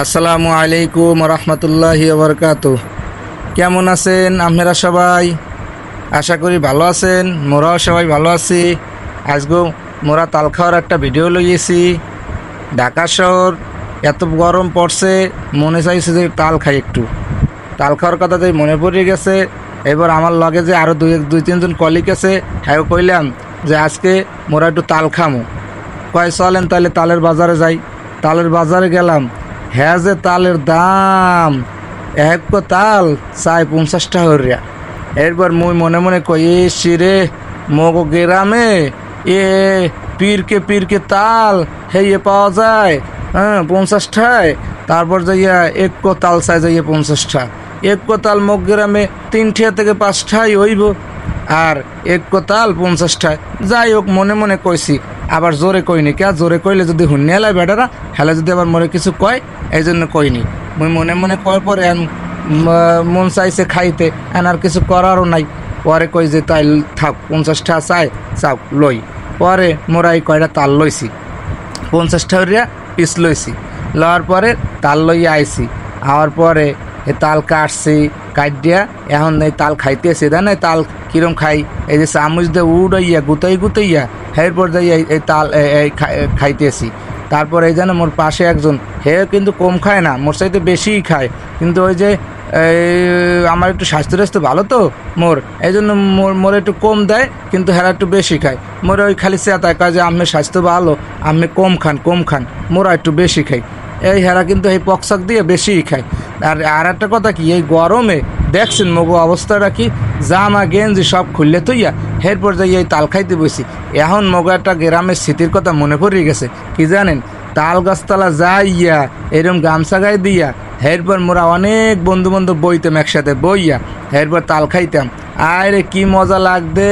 আসসালামু আলাইকুম রহমতুল্লাহি ওবরকাতু। কেমন আছেন আপনারা সবাই? আশা করি ভালো আছেন। মোরাও সবাই ভালো আছি। আজকেও মোরা তাল খাওয়ার একটা ভিডিও লইয়েছি। ঢাকা শহর এত গরম পড়ছে, মনে চাইছে যে তাল খাই একটু। তাল খাওয়ার কথা তাই মনে পড়ে গেছে। এবার আমার লগে যে আরও দুই তিনজন কলিগ আছে, হ্যাঁ কইলাম যে আজকে মোরা একটু তাল খামো। কয় চলেন তাহলে তালের বাজারে যাই। তালের বাজারে গেলাম, হ্যাঁ যে তালের দাম, এক তাল চাই 50 টাকা হরিয়া। এরপর মুই মনে মনে কই শিরে মগো গ্রামে এ পীরকে তাল হেয়ে পাওয়া যায়, 50 টাকায়। তারপর যাইয়া এক তাল চাই যাইয়া 50 টাকা। এক তাল মগ গ্রামে 3 টাকা থেকে 5 টাকাই হইব, আর এক তাল 50 টাকা। যাই হোক মনে মনে কইছি, আবার জোরে কইনি। কে জোরে কইলে যদি হুন্নিয়ালাই বেটারা হেলে যদি আবার মনে কিছু কয়, এই জন্য কইনি। মুই মনে মনে কয় পরে মন চাইছে খাইতে, আর কিছু করারও নাই। পরে কই যে তাই থাক, 50 টাকা চাই চাও লই। পরে মোরা এই কয়টা তাল লইছি, 50 টাকা পিস লইছি। লওয়ার পরে তাল লইয়া আইছি। আওয়ার পরে এই তাল কাটছি, কাট দিয়া এখন এই তাল খাইতেছি। দেন এই তাল কিরম খাই, এই যে চামচ দিয়ে উড়াইয়া গুতাইয়া এরপর যাই এই তাল খাইতেছি। তারপর এই যেন মোর পাশে একজন, হে কিন্তু কম খায় না, মোর চাইতে বেশিই খায়। কিন্তু ওই যে আমার একটু স্বাস্থ্য ভালো তো মোর, এই জন্য মোর একটু কম দেয়, কিন্তু হেরা একটু বেশি খায়। মোর ওই খালি চেতায় কয় যে আপনার স্বাস্থ্য ভালো, আপনি কম খান, মোরা একটু বেশি খাই। এই হেরা কিন্তু এই পকশাক দিয়ে বেশিই খায়। আর একটা কথা কি, এই গরমে দেখছেন মগো অবস্থাটা কি, জামা গেঞ্জি সব খুললে তুইয়া এরপর যাই এই তাল খাইতে বসি। এখন মগো একটা গ্রামের স্মৃতির কথা মনে পড়ে গেছে। কি জানেন, তাল গাছতলা যাইয়া এরকম গামছা গায়ে দিয়া এরপর মোরা অনেক বন্ধু বান্ধব বইতাম একসাথে, বইয়া এরপর তাল খাইতাম। আরে কি মজা লাগবে।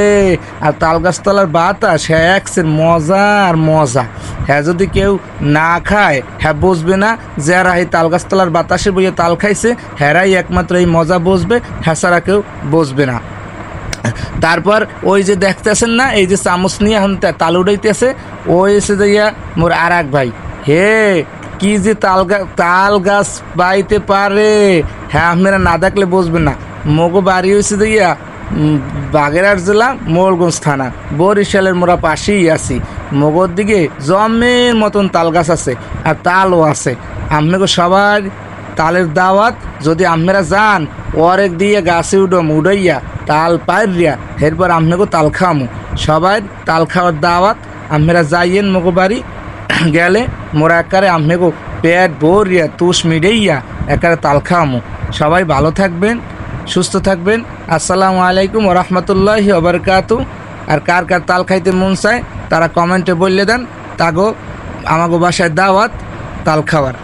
আর তাল গাছতলার বাতাস হ্যাঁ একসের মজা আর মজা। হ্যাঁ যদি কেউ না খায় হ্যাঁ বুঝবে না, যারা এই তাল গাছতলার বাতাসে বইয়ে তাল খাইছে হ্যারাই একমাত্র এই মজা বুঝবে, হ্যাঁ ছাড়া কেউ বুঝবে না। তারপর ওই যে দেখতেছেন না, এই যে চামচ নিয়ে এখন তাল উড়াইতেছে, ওই এসে যাইয়া মোর আর এক ভাই, হে কি যে তাল গাছ বাইতে পারে, হ্যাঁ আপনারা না দেখলে বুঝবেন না। মগো বাড়ি হয়েছে যাইয়া বাগেরহাট জেলা মোড়লগঞ্জ থানা, বরিশালের মোরা পাশেই আছি। মগর দিকে জমের মতন তাল গাছ আছে, আর তালও আছে। আপনাকে সবার তালের দাওয়াত, যদি আপনারা যান অরেক দিয়ে গাছে উড়াইয়া তাল পাইরিয়া এরপর আপনাকে তাল খাওয়ামো। সবাই তাল খাওয়ার দাওয়াত, আপনারা যাইয়েন মগো বাড়ি। গেলে মোরা একারে আপনাকে পেট ভরিয়া তুষ মিডাইয়া একারে তাল খাওয়ামো। সবাই ভালো থাকবেন, সুস্থ থাকবেন। আসসালামু আলাইকুম রহমতুল্লাহি ওবরকাতু। আর কার কার তাল খাইতে মন চায় তারা কমেন্টে বললে দেন, তাগো আমাগো বাসায় দাওয়াত তাল খাওয়ার।